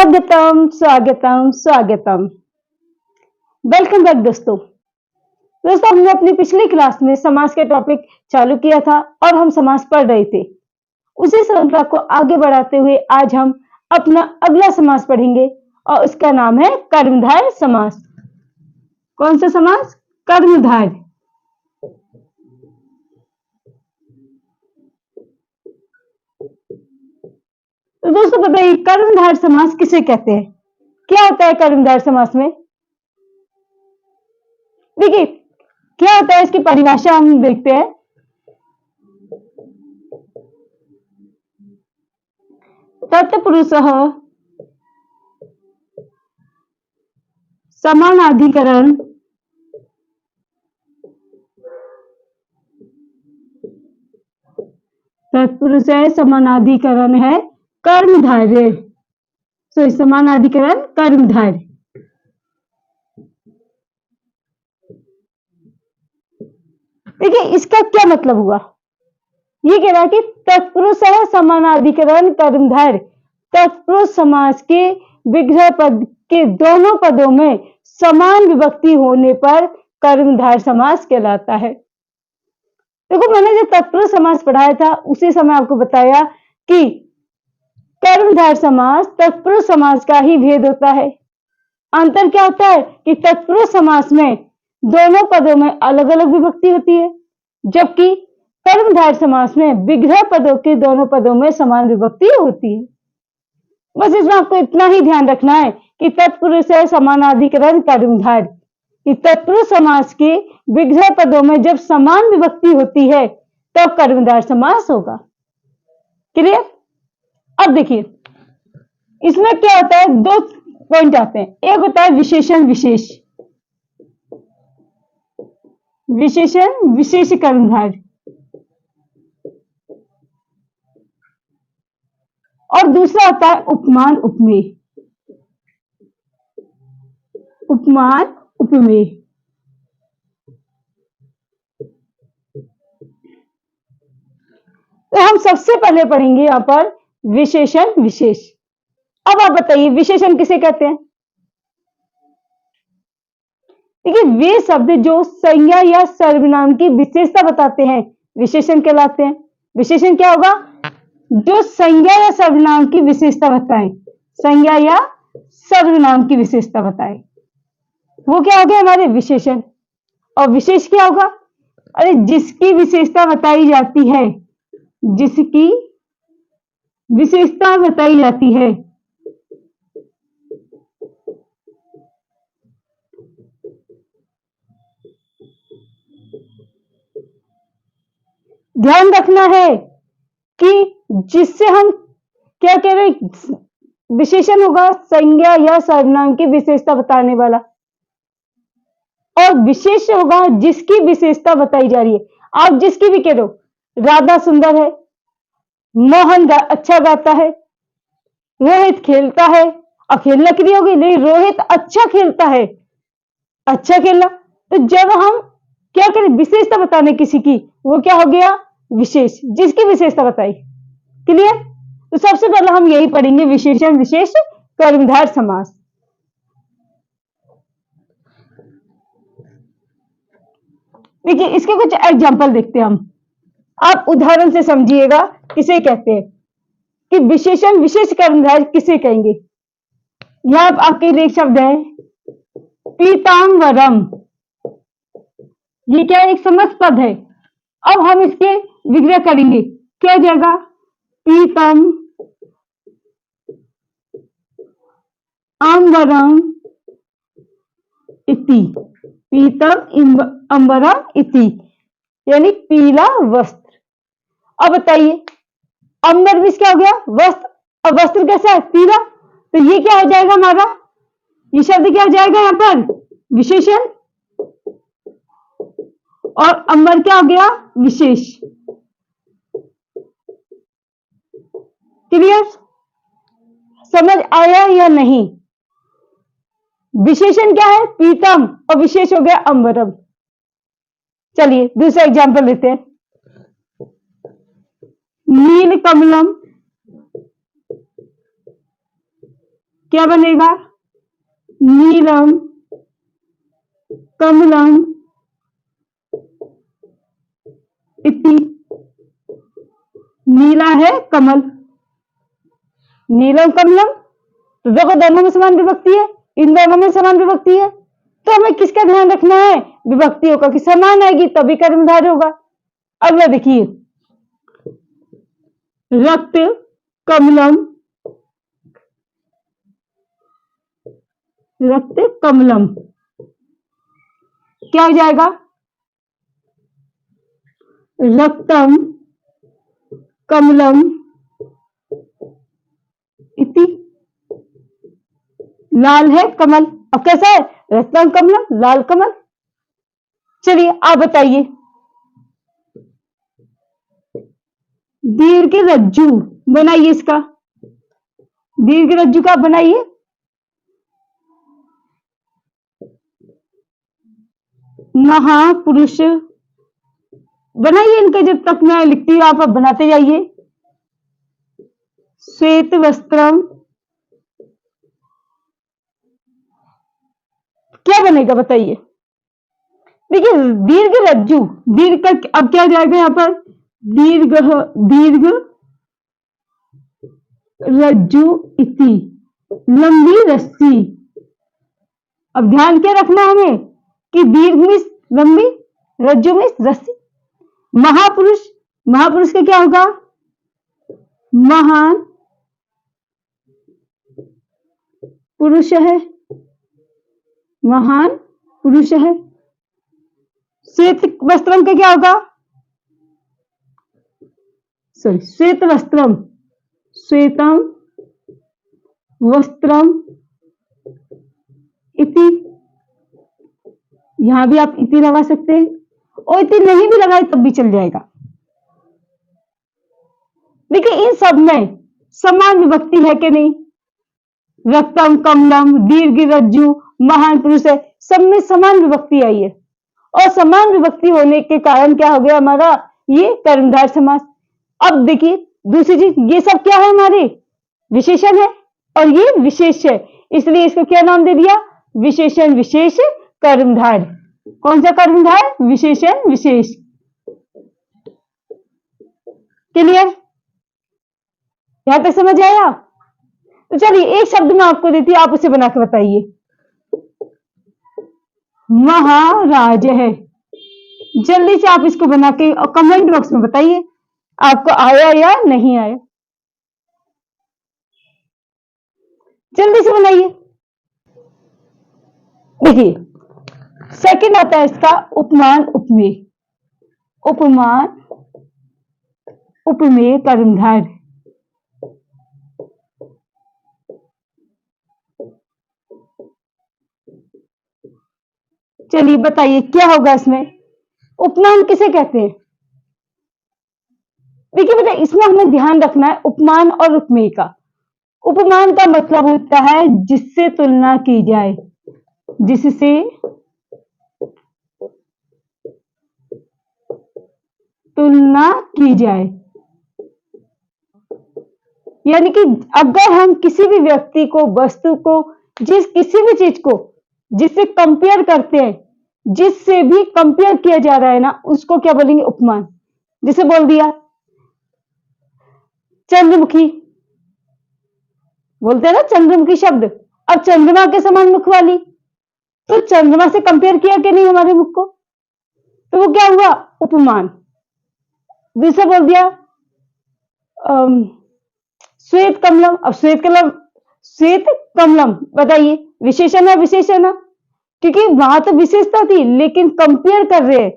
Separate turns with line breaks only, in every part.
स्वागतम स्वागतम स्वागतम। वेलकम बैक दोस्तों। हमने अपनी पिछली क्लास में समास के टॉपिक चालू किया था और हम समास पढ़ रहे थे। उसी श्रृंखला को आगे बढ़ाते हुए आज हम अपना अगला समास पढ़ेंगे और उसका नाम है कर्मधारय समास। कौन सा समास? कर्मधारय। तो दोस्तों बताइए, कर्मधारय समास किसे कहते हैं? क्या होता है कर्मधारय समास में? देखिए, क्या होता है इसकी परिभाषा हम देखते हैं। तत्पुरुषः समानाधिकरण तत्पुरुष है, समानाधिकरण है कर्मधारय। सो समानाधिकरण कर्मधारय। देखिए इसका क्या मतलब हुआ। ये कह रहा है कि तत्पुरुष है समानाधिकरण कर्मधारय तत्पुरुष समास के विग्रह पद के दोनों पदों में समान विभक्ति होने पर कर्मधारय समास कहलाता है। देखो, मैंने जो तत्पुरुष समास पढ़ाया था उसी समय आपको बताया कि कर्मधारय समास तत्पुरुष समास का ही भेद होता है। अंतर क्या होता है कि तत्पुरुष समास में दोनों पदों में अलग अलग विभक्ति होती है, जबकि कर्मधारय समास में विग्रह पदों के दोनों पदों में समान विभक्ति होती है। बस इसमें आपको इतना ही ध्यान रखना है कि तत्पुरुष है समानाधिकरण कर्मधारय कि तत्पुरुष समास के विग्रह पदों में जब समान विभक्ति होती है तब कर्मधारय समास होगा। क्लियर? अब देखिए इसमें क्या होता है, दो पॉइंट आते हैं। एक होता है विशेषण विशेष, विशेषण विशेष कर्मधारय, और दूसरा होता है उपमान उपमेय, उपमान उपमेय। तो हम सबसे पहले पढ़ेंगे यहां पर विशेषण विशेष। अब आप बताइए विशेषण किसे कहते हैं? देखिए, वे शब्द जो संज्ञा या सर्वनाम की विशेषता बताते हैं विशेषण कहलाते हैं। विशेषण क्या होगा? जो संज्ञा या सर्वनाम की विशेषता बताए, संज्ञा या सर्वनाम की विशेषता बताए, वो क्या हो गया हमारे विशेषण। और विशेष क्या होगा? अरे जिसकी विशेषता बताई जाती है, जिसकी विशेषता बताई जाती है, ध्यान रखना है कि जिससे हम क्या कह रहे हैं, विशेषण होगा संज्ञा या सर्वनाम की विशेषता बताने वाला, और विशेष होगा जिसकी विशेषता बताई जा रही है। आप जिसकी भी कह रहे हो, राधा सुंदर है, मोहन अच्छा गाता है, रोहित खेलता है। अब खेलना के लिए होगी नहीं, रोहित अच्छा खेलता है, अच्छा खेलना। तो जब हम क्या करें विशेषता बताने किसी की, वो क्या हो गया विशेष, जिसकी विशेषता बताई। क्लियर? तो सबसे पहले हम यही पढ़ेंगे विशेषण विशेष कर्मधारय समास। देखिए इसके कुछ एग्जांपल देखते हैं हम, आप उदाहरण से समझिएगा किसे कहते हैं कि विशेषण विशेष कर्मधारय किसे कहेंगे। यहां आपके लिए एक शब्द है पीतांबरम। ये क्या एक समस्त पद है। अब हम इसके विग्रह करेंगे, क्या हो जाएगा? पीतम अंबरम इति, पीतम अंबरम इति, यानी पीला वस्त्र। अब बताइए अंबर भी क्या हो गया? वस्त्र। अब वस्त्र कैसा है? पीला। तो ये क्या हो जाएगा हमारा? ये शब्द क्या हो जाएगा यहां पर? विशेषण। और अंबर क्या हो गया? विशेष। क्लियर? समझ आया या नहीं? विशेषण क्या है? पीतम, और विशेष हो गया अंबरम। चलिए दूसरा एग्जांपल लेते हैं। नील कमलम, क्या बनेगा? नीलम कमलम इति। नीला है कमल, नीलम कमलम, तो देखो दोनों में समान विभक्ति है, इन दोनों में समान विभक्ति है, तो हमें किसका ध्यान रखना है? विभक्तियों का, कि समान आएगी तभी कर्मधारय होगा। अगला देखिए, रक्त कमलम, रक्त कमलम क्या हो जाएगा? रक्तम कमलम इति। लाल है कमल, अब कैसा है? रक्तम कमलम, लाल कमल। चलिए आप बताइए, दीर्घ रज्जु बनाइए, इसका दीर्घ रज्जु का बनाइए। महापुरुष बनाइए, इनके जब तक मैं लिखती हूं आप बनाते जाइए। श्वेत वस्त्रम क्या बनेगा बताइए? देखिए दीर्घ रज्जु, दीर्घ का अब क्या जाएगा यहां पर? दीर्घ, दीर्घ रज्जु इति, लंबी रस्सी। अब ध्यान क्या रखना है हमें कि दीर्घ में लंबी, रज्जु में रस्सी। महापुरुष, महापुरुष का क्या होगा? महान पुरुष है, महान पुरुष है। श्वेत वस्त्रम का क्या होगा? सॉरी, श्वेत वस्त्रम, श्वेतम वस्त्रम इति। यहां भी आप इति लगा सकते हैं, और इति नहीं भी लगाए तब भी चल जाएगा। देखिए इन सब में समान विभक्ति है कि नहीं? रक्तम कमलम, दीर्घ रज्जु, महान पुरुष है, सब में समान विभक्ति आई है, और समान विभक्ति होने के कारण क्या हो गया हमारा? ये कर्मधारय समास। अब देखिए दूसरी चीज, ये सब क्या है? हमारे विशेषण है, और ये विशेष है, इसलिए इसको क्या नाम दे दिया? विशेषण विशेष कर्मधारय। कौन सा कर्मधारय? विशेषण विशेष। क्लियर? यहां तक समझ आया? तो चलिए एक शब्द मैं आपको देती हूं, आप उसे बना के बताइए। महाराज है, जल्दी से आप इसको बना के कमेंट बॉक्स में बताइए आपको आया या नहीं आया। जल्दी से बनाइए। देखिए सेकंड आता है इसका उपमान उपमेय। उपमान उपमेय कर्मधारय। चलिए बताइए क्या होगा इसमें? उपमान किसे कहते हैं? देखिए बेटा इसमें हमें ध्यान रखना है उपमान और उपमेय का। उपमान का मतलब होता है जिससे तुलना की जाए, जिससे तुलना की जाए। यानी कि अगर हम किसी भी व्यक्ति को, वस्तु को, किसी भी चीज को जिससे कंपेयर करते हैं, जिससे भी कंपेयर किया जा रहा है ना, उसको क्या बोलेंगे? उपमान। जिसे बोल दिया चंद्रमुखी, बोलते हैं ना चंद्रमुखी शब्द। अब चंद्रमा के समान मुख वाली, तो चंद्रमा से कंपेयर किया कि नहीं हमारे मुख को, तो वो क्या हुआ? उपमान। दूसरा बोल दिया श्वेत कमलम। अब श्वेत कमलम, श्वेत कमलम बताइए विशेषण है विशेषण है? क्योंकि वहां तो विशेषता थी, लेकिन कंपेयर कर रहे हैं।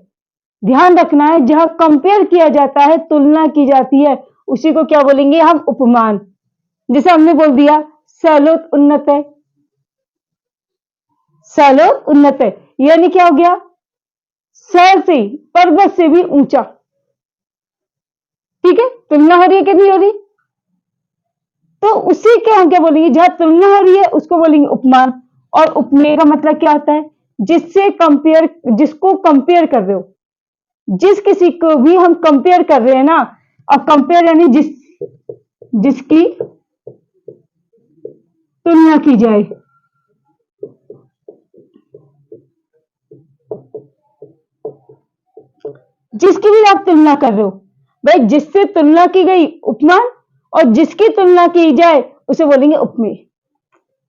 ध्यान रखना है जहां कंपेयर किया जाता है, तुलना की जाती है, उसी को क्या बोलेंगे हम? उपमान। जैसे हमने बोल दिया सैलोत उन्नत है, सैलोत उन्नत है, यानी क्या हो गया? सैल से, पर्वत से भी ऊंचा। ठीक है, तुलना हो रही है कि नहीं हो रही? तो उसी के हम क्या बोलेंगे? जहां तुलना हो रही है उसको बोलेंगे उपमान। और उपमेय का मतलब क्या होता है? जिससे कंपेयर, जिसको कंपेयर कर रहे हो, जिस किसी को भी हम कंपेयर कर रहे हैं ना, अब कंपेयर यानी जिसकी तुलना की जाए। जिसकी भी आप तुलना कर रहे हो, भाई जिससे तुलना की गई उपमान, और जिसकी तुलना की जाए उसे बोलेंगे उपमेय।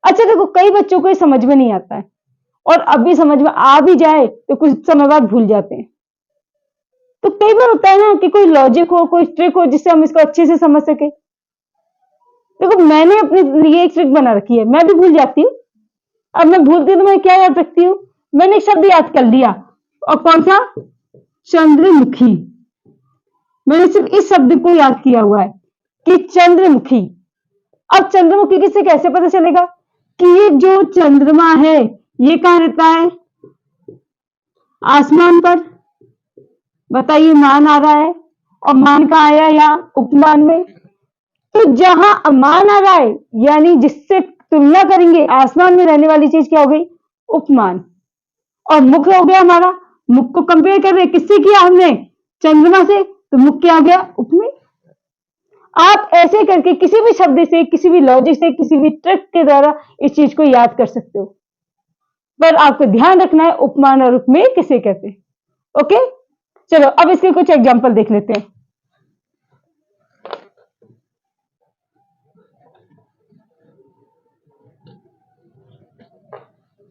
अच्छा देखो, कई बच्चों को ये समझ में नहीं आता है, और अभी समझ में आ भी जाए तो कुछ समय बाद भूल जाते हैं। तो कई बार होता है ना कि कोई लॉजिक हो, कोई ट्रिक हो जिससे हम इसको अच्छे से समझ सके। देखो मैंने अपने लिए एक ट्रिक बना रखी है, मैं भी भूल जाती हूँ। अब मैं भूलती हूँ तो मैं क्या याद रखती हूँ, मैंने एक शब्द याद कर लिया, और कौन सा, चंद्रमुखी। मैंने सिर्फ इस शब्द को याद किया हुआ है कि चंद्रमुखी। अब चंद्रमुखी किसे कैसे पता चलेगा कि ये जो चंद्रमा है ये कहां रहता है, आसमान पर। बताइए, मान आ रहा है, और मान कहां आया, यहाँ उपमान में। तो जहां मान आ रहा है यानी जिससे तुलना करेंगे, आसमान में रहने वाली चीज क्या हो गई, उपमान। और मुख हो गया हमारा, मुख को कंपेयर कर रहे, किससे किया हमने, चंद्रमा से, तो मुख क्या हो गया, उपमेय। आप ऐसे करके किसी भी शब्द से, किसी भी लॉजिक से, किसी भी ट्रिक के द्वारा इस चीज को याद कर सकते हो, पर आपको ध्यान रखना है उपमान और उपमेय किसे कहते हैं। ओके, चलो अब इसके कुछ एग्जांपल देख लेते हैं।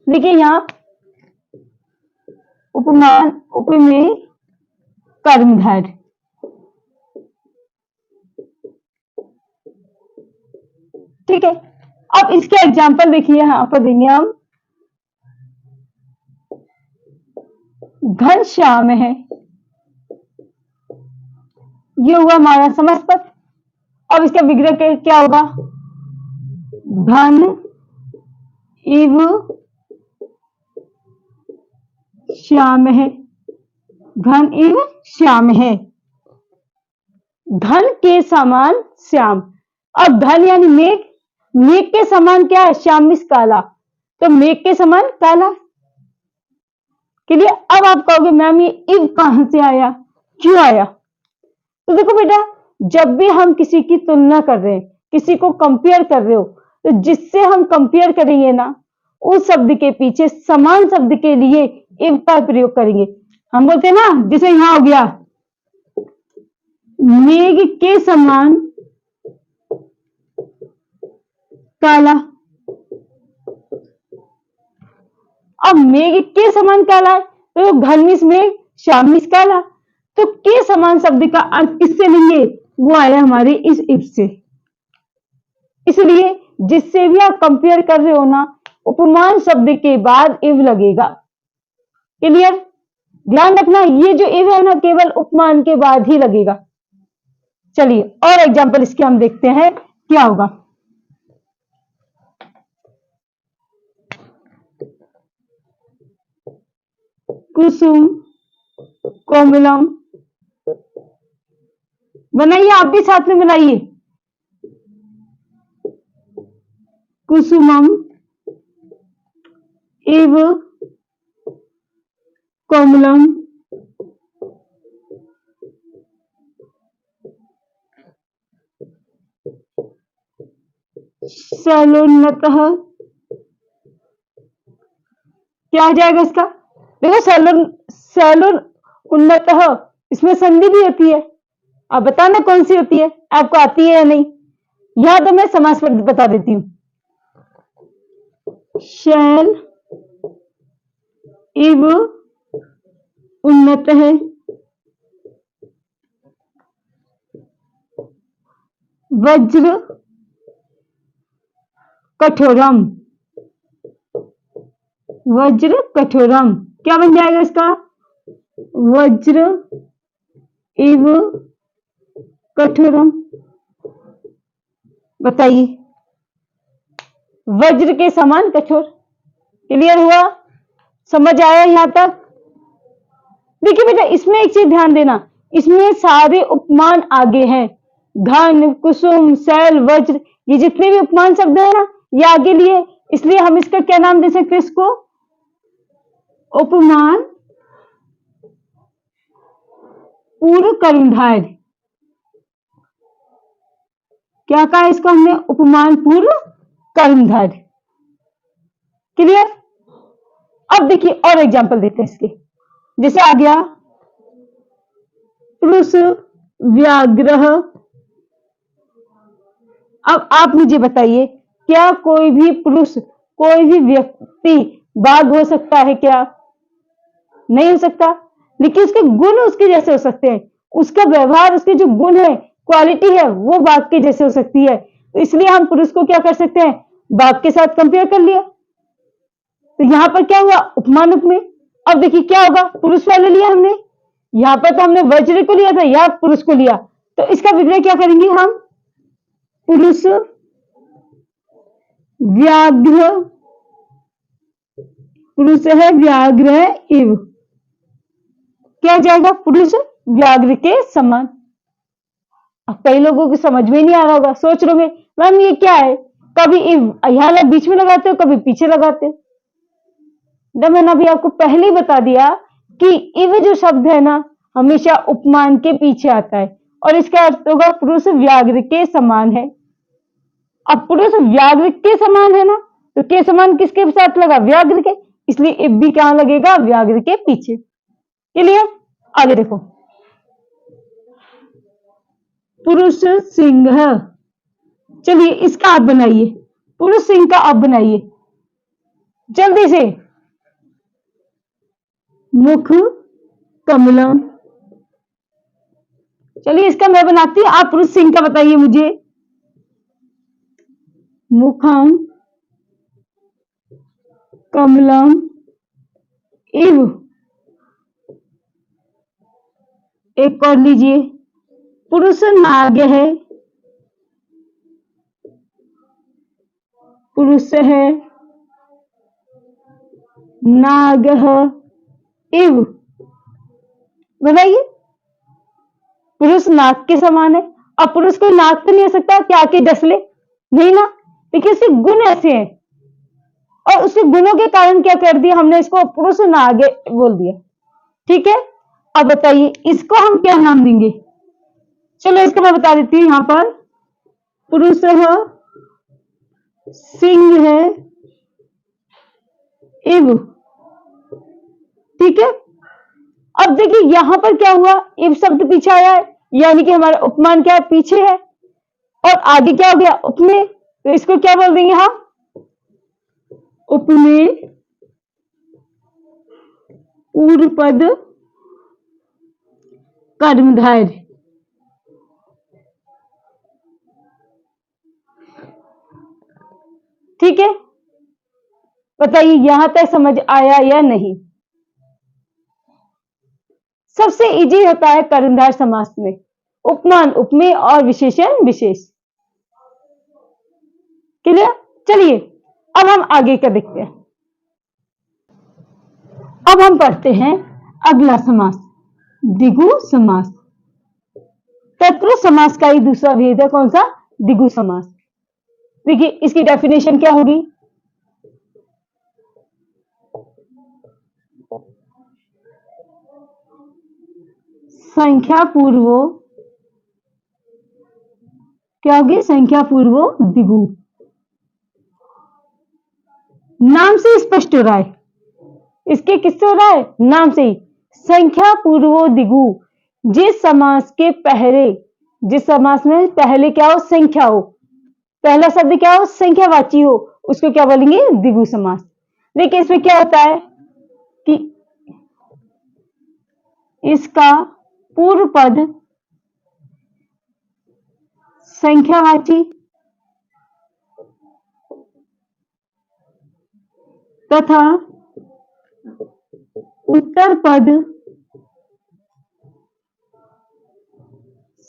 देखिए यहां उपमान, उपमेय, कर्मधारय। ठीक है, अब इसके एग्जांपल देखिए, यहां पर देंगे हम, घनश्याम है, ये हुआ हमारा समास पद। अब इसका विग्रह क्या होगा, घन इव श्याम है, घन इव श्याम है, घन के समान श्याम। अब घन यानी मेघ, मेघ के समान क्या है, श्याम मीन्स काला, तो मेघ के समान काला। के लिए अब आप कहोगे मैम ये इव कहां से आया, क्यों आया। तो देखो बेटा, जब भी हम किसी की तुलना कर रहे हैं, किसी को कंपेयर कर रहे हो, तो जिससे हम कंपेयर करेंगे ना, उस शब्द के पीछे समान शब्द के लिए इव का प्रयोग करेंगे। हम बोलते हैं ना, जैसे यहां हो गया, मेघ के समान काला। अब मेघ के समान काला है, तो घन मीन्स मेघ, श्याम मीन्स काला, तो के समान शब्द का अर्थ किससे लेंगे, वो आया हमारे इस इफ से। इसलिए जिससे भी आप कंपेयर कर रहे हो ना, उपमान शब्द के बाद इव लगेगा। क्लियर, ध्यान रखना, ये जो इव है ना केवल उपमान के बाद ही लगेगा। चलिए और एग्जांपल इसके हम देखते हैं क्या होगा। कुसुम कोमलम, बनाइए, आप भी साथ में बनाइए। कुसुमम इव कोमलम सलोन्नतः, क्या आ जाएगा इसका, देखो सलोन उन्नतः, इसमें संधि भी होती है। आप बताना कौन सी होती है, आपको आती है या नहीं। यहां तो मैं समास पद बता देती हूं, शैल इव उन्नत है, वज्र कठोरम, वज्र कठोरम, क्या बन जाएगा इसका, वज्र इव कठोरम। बताइए, वज्र के समान कठोर। क्लियर हुआ, समझ आया यहां तक। देखिए बेटा, इसमें एक चीज ध्यान देना, इसमें सारे उपमान आगे हैं, घन, कुसुम, शैल, वज्र, ये जितने भी उपमान शब्द है ना, ये आगे लिए, इसलिए हम इसका क्या नाम दे सकते हैं, इसको उपमान पूर्व कर्मधारय। क्या कहा इसको हमने, उपमान पूर्व कर्मधारय। क्लियर? अब देखिए और एग्जांपल देते हैं इसके। जैसे आ गया पुरुष व्याघ्र। अब आप मुझे बताइए, क्या कोई भी पुरुष, कोई भी व्यक्ति बाघ हो सकता है क्या? नहीं हो सकता। लेकिन उसके गुण उसके जैसे हो सकते हैं, उसका व्यवहार, उसके जो गुण है, क्वालिटी है, वो बाघ के जैसे हो सकती है। तो इसलिए हम पुरुष को क्या कर सकते हैं, बाघ के साथ कंपेयर कर लिया। तो यहां पर क्या हुआ, उपमान उपमेय। अब देखिए क्या होगा, पुरुष वाले लिया हमने, यहां पर तो हमने वज्र को लिया था, या पुरुष को लिया, तो इसका विग्रह क्या करेंगे हम, पुरुष व्याघ्र, पुरुष है व्याघ्र इव, क्या जाएगा, पुरुष व्याघ्र के समान। अब कई लोगों को समझ में नहीं आ रहा होगा, सोच रहे होंगे मैम ये क्या है, कभी इव यहां बीच में लगाते हो, कभी पीछे लगाते हो। जब मैंने अभी आपको पहले ही बता दिया कि इव जो शब्द है ना, हमेशा उपमान के पीछे आता है, और इसका अर्थ होगा पुरुष व्याघ्र के समान है। अब पुरुष व्याघ्र के समान है ना, तो के समान किसके साथ लगा, व्याघ्र के, इसलिए इव भी कहां लगेगा, व्याघ्र के पीछे। क्लियर? आगे देखो, पुरुष सिंह। चलिए इसका आप बनाइए, पुरुष सिंह का आप बनाइए जल्दी से। मुख कमलम। चलिए इसका मैं बनाती हूं, आप पुरुष सिंह का बताइए मुझे। मुखम कमलम इव। एक और लीजिए, पुरुष नाग है, पुरुष है नाग इव। बताइए, पुरुष नाग के समान है। अब पुरुष कोई नाग तो नहीं हो सकता कि आके डस ले, नहीं ना, लेकिन उसके गुण ऐसे हैं, और उसके गुणों के कारण क्या कर दिया हमने, इसको पुरुष नाग बोल दिया। ठीक है, अब बताइए इसको हम क्या नाम देंगे। चलो इसको मैं बता देती हूं, यहां पर पुरुष है सिंह है इव। ठीक है, अब देखिए यहां पर क्या हुआ, इव शब्द पीछे आया है, यानी कि हमारा उपमान क्या है, पीछे है, और आगे क्या हो गया, उपमेय। तो इसको क्या बोल देंगे हम, उपमेय पूर्व पद कर्मधारय। ठीक है, बताइए यहां तक समझ आया या नहीं। सबसे इजी होता है कर्मधारय समास में, उपमान उपमेय और विशेषण विशेष। क्लियर? चलिए अब हम आगे का देखते हैं। अब हम पढ़ते हैं अगला समास, द्विगु समास। तत्पुरुष समास का ही दूसरा भेद है, कौन सा, द्विगु समास। देखिए इसकी डेफिनेशन क्या होगी, संख्या पूर्वो, क्या होगी, संख्या पूर्वो द्विगु। नाम से स्पष्ट हो रहा है, इसके किससे हो रहा है, नाम से ही, संख्या पूर्वो द्विगु। जिस समास के पहले, जिस समास में पहले क्या हो, संख्या हो, पहला शब्द क्या हो, संख्यावाची हो, उसको क्या बोलेंगे, द्विगु समास। देखिए इसमें क्या होता है कि इसका पूर्व पद संख्यावाची तथा उत्तर पद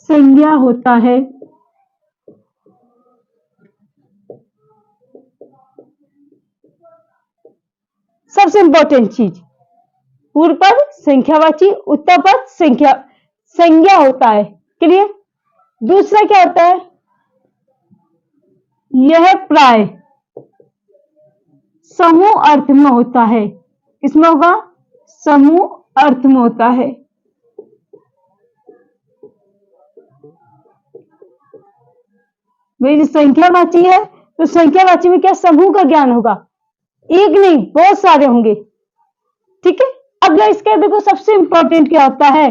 संज्ञा होता है। सबसे इंपॉर्टेंट चीज, पूर्व पद संख्यावाची, उत्तर पद संज्ञा होता है। क्लियर? दूसरा क्या होता है, यह प्राय समूह अर्थ में होता है। किसमें होगा, समूह अर्थ में होता है। भाई संख्यावाची है तो संख्यावाची में क्या समूह का ज्ञान होगा, एक नहीं बहुत सारे होंगे। ठीक है, अब इसका देखो सबसे इंपॉर्टेंट क्या होता है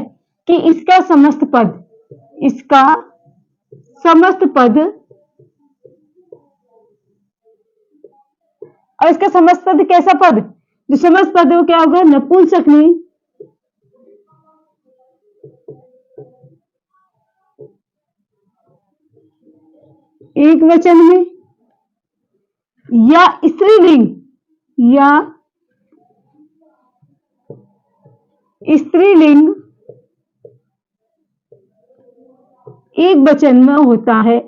कि इसका समस्त पद, इसका समस्त पद और इसका समस्त पद कैसा पद, जो समस्त पद वो क्या होगा, नपुंसकलिंग एक वचन में या स्त्रीलिंग या स्त्रीलिंग एक वचन में होता है।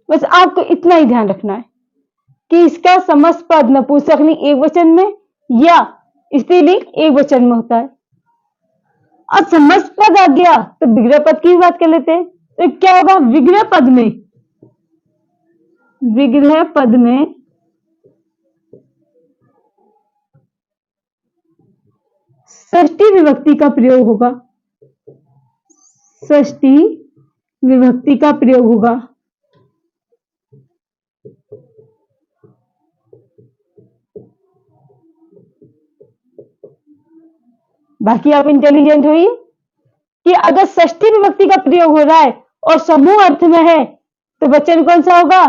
बस आपको इतना ही ध्यान रखना है कि इसका समस्त पद नपुंसकलिंग एक वचन में या स्त्रीलिंग एक वचन में होता है। अब समस्त पद आ गया तो विग्रह पद की बात कर लेते हैं। तो क्या होगा, विग्रह पद में, विग्रह पद में षष्ठी विभक्ति का प्रयोग होगा, षष्ठी विभक्ति का प्रयोग होगा। बाकी आप इंटेलिजेंट होइए कि अगर षष्ठी विभक्ति का प्रयोग हो रहा है और समूह अर्थ में है तो वचन कौन सा होगा,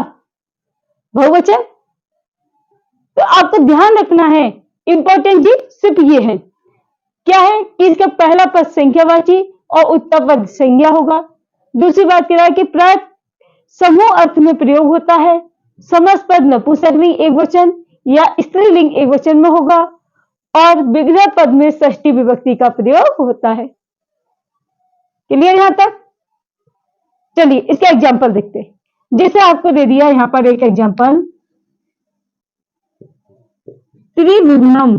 बहुवचन। तो आपको ध्यान रखना है, इंपॉर्टेंट चीज सिर्फ ये है, क्या है कि इसका पहला पद संख्यावाची और उत्तर पद संज्ञा होगा। दूसरी बात कह रहा है कि प्राय समूह अर्थ में प्रयोग होता है, समस्त पद नपुंसकलिंग एक वचन या स्त्रीलिंग एक वचन में होगा और विग्रह पद में षष्ठी विभक्ति का प्रयोग होता है। क्लियर यहां तक। चलिए इसका एग्जाम्पल देखते हैं, जैसे आपको दे दिया यहां पर एक एग्जाम्पल, त्रिभुवनम,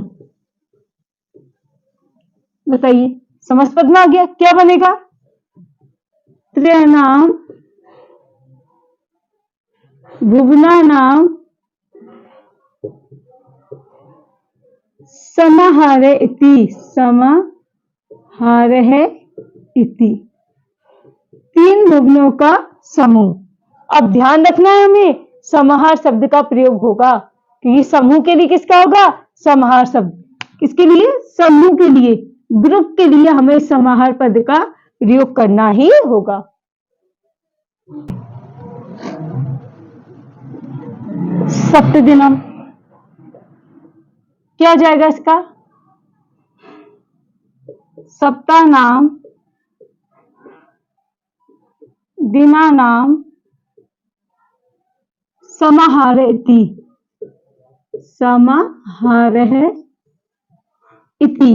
बताइए समस्त पद में आ गया, क्या बनेगा, त्रयाणाम भुवनानाम समाहारे इति, समाहारः इति, तीन भुवनों का समूह। अब ध्यान रखना है हमें, समाहार शब्द का प्रयोग होगा क्योंकि समूह के लिए किसका होगा, समाहार शब्द। किसके लिए, समूह के लिए, ग्रुप के लिए हमें समाहार पद का प्रयोग करना ही होगा। सप्तदिनम क्या हो जाएगा इसका, सप्तानाम दिनानाम समाहारेति, समाहारः इति,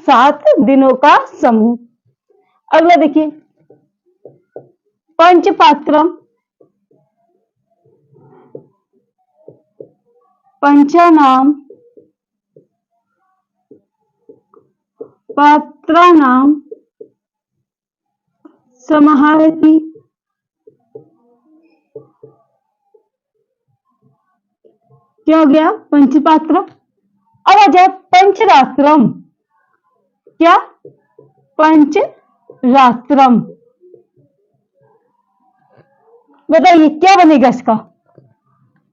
7 दिनों का समूह। अगला देखिए, पंचपात्रम, पंचानाम पात्रानाम समाहारति, क्या हो गया, पंचपात्रम। अब आ जाए पंचरात्रम, क्या, पंचरात्रम, बताइए क्या बनेगा इसका,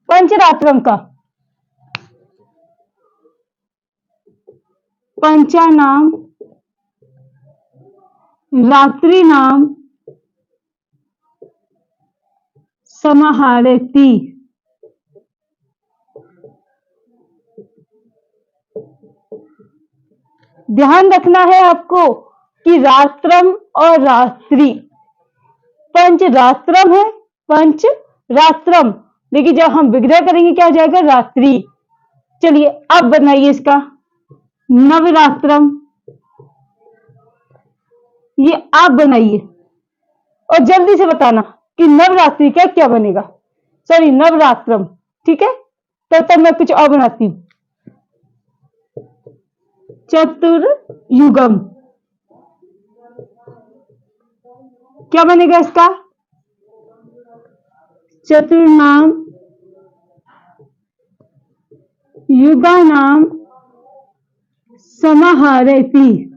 पंचरात्रम का, पंचानाम रात्रि नाम समाहारति, ध्यान रखना है आपको कि रात्रम और रात्रि, पंचरात्रम है, पंचरात्रम, लेकिन जब हम विग्रह करेंगे क्या हो जाएगा, रात्रि। चलिए अब बनाइए इसका, नवरात्रम, ये आप बनाइए और जल्दी से बताना कि नवरात्रि का क्या बनेगा, सॉरी नवरात्रम, ठीक है। तब मैं कुछ और बनाती हूं, चतुर्युगम, क्या बनेगा इसका, चतुर्नाम युगानाम समाहरति।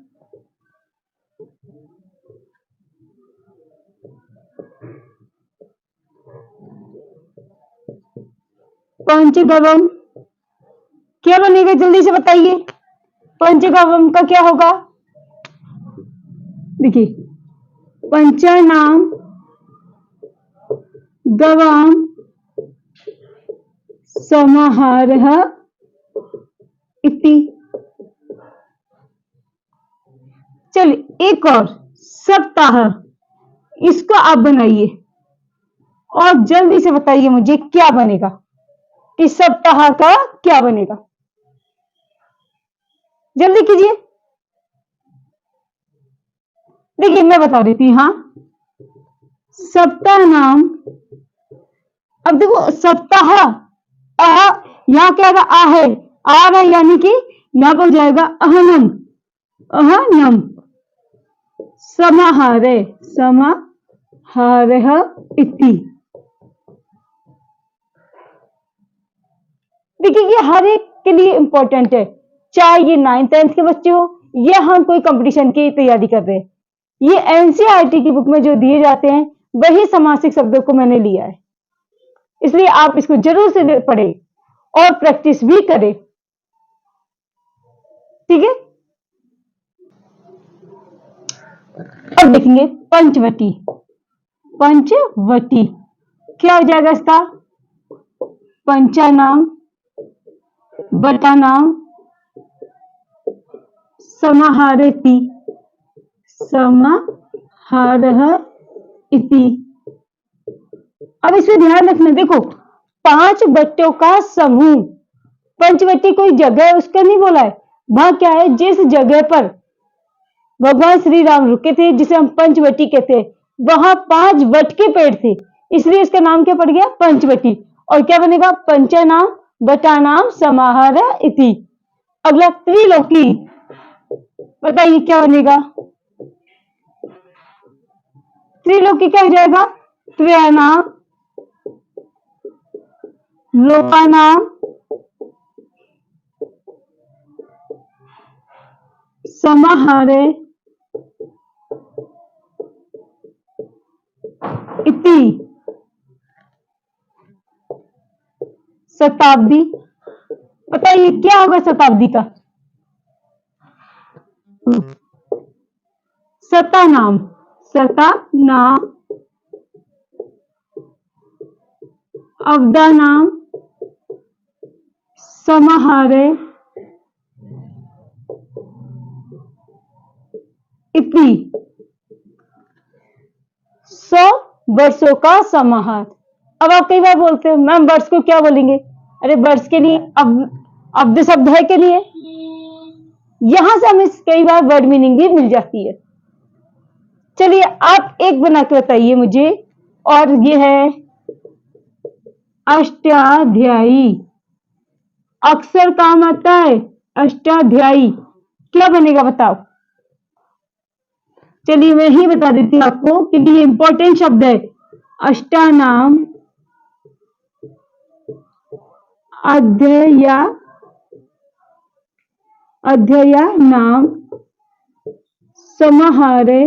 पंचगव्यम क्या बनेगा, जल्दी से बताइए। पंचगव्यम का क्या होगा? देखिए, पंचानाम गवाम समाहारः इति। चलिए एक और, सप्ताह, इसको आप बनाइए और जल्दी से बताइए मुझे क्या बनेगा, इस सप्ताह का क्या बनेगा, जल्दी कीजिए। देखिए मैं बता देती हूं। हाँ, सप्ताह नाम, अब देखो सप्ताह यहां क्या आएगा, आ है, आ रहा है, यानी कि यहां पर जाएगा अहनम, अहनम, समाहारे, समाहारः इति। देखिए ये हर एक के लिए इंपॉर्टेंट है, चाहे ये 9th 10th के बच्चे हो या हम कोई कंपटीशन की तैयारी कर रहे हैं। ये एनसीईआरटी की बुक में जो दिए जाते हैं वही समासिक शब्दों को मैंने लिया है, इसलिए आप इसको जरूर से पढ़ें और प्रैक्टिस भी करें, ठीक है। अब देखेंगे पंचवटी। पंचवटी क्या हो जाएगा इसका? पंचानाम बटानाम समाहारति, समाहारः इति। अब इसमें ध्यान रखना, देखो 5 बट्टों का समूह, पंचवटी कोई जगह है उसका नहीं बोला है, वहां क्या है, जिस जगह पर भगवान श्री राम रुके थे जिसे हम पंचवटी कहते हैं, वहां 5 वट के पेड़ थे, इसलिए इसका नाम क्या पड़ गया, पंचवटी। और क्या बनेगा, पंचानाम बटानाम समाहारः इति। अगला त्रिलोकी, बताइए क्या बनेगा, त्रिलोकी क्या हो जाएगा, त्रयाणाम लोकानाम समाहारे इति। शताब्दी, बताइए क्या होगा शताब्दी का, शतानाम, शतानाम अब्दानाम समाहारे इति। 100 वर्षों का समाहार। अब आप कई बार बोलते हो मैम वर्ष को क्या बोलेंगे, अरे वर्ष के लिए अब्द शब्द है के लिए, यहां से हमें कई बार वर्ड मीनिंग भी मिल जाती है। चलिए आप एक बना के बताइए मुझे, और ये है अष्टाध्यायी, अक्सर काम आता है अष्टाध्यायी, क्या बनेगा बताओ। चलिए मैं ही बता देती हूँ आपको क्योंकि ये इंपॉर्टेंट शब्द है। अष्टानाम अध्यया नाम समाहारे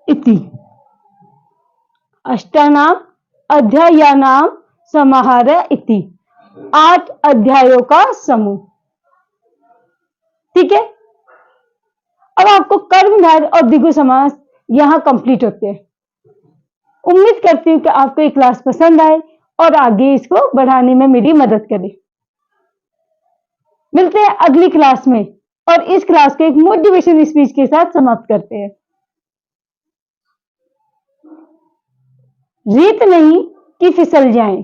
इति। अष्टानाम अध्ययानाम समाहारे इति, 8 अध्यायों का समूह, ठीक है। अब आपको कर्मधारय और द्विगु समास यहां कंप्लीट होते हैं। उम्मीद करती हूं कि आपको ये क्लास पसंद आए और आगे इसको बढ़ाने में मेरी मदद करे। मिलते हैं अगली क्लास में और इस क्लास को एक मोटिवेशन स्पीच के साथ समाप्त करते हैं। रेत नहीं कि फिसल जाएं,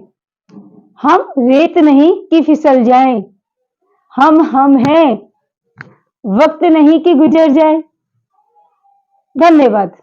हम रेत नहीं कि फिसल जाएं, हम हैं, वक्त नहीं कि गुजर जाए। धन्यवाद।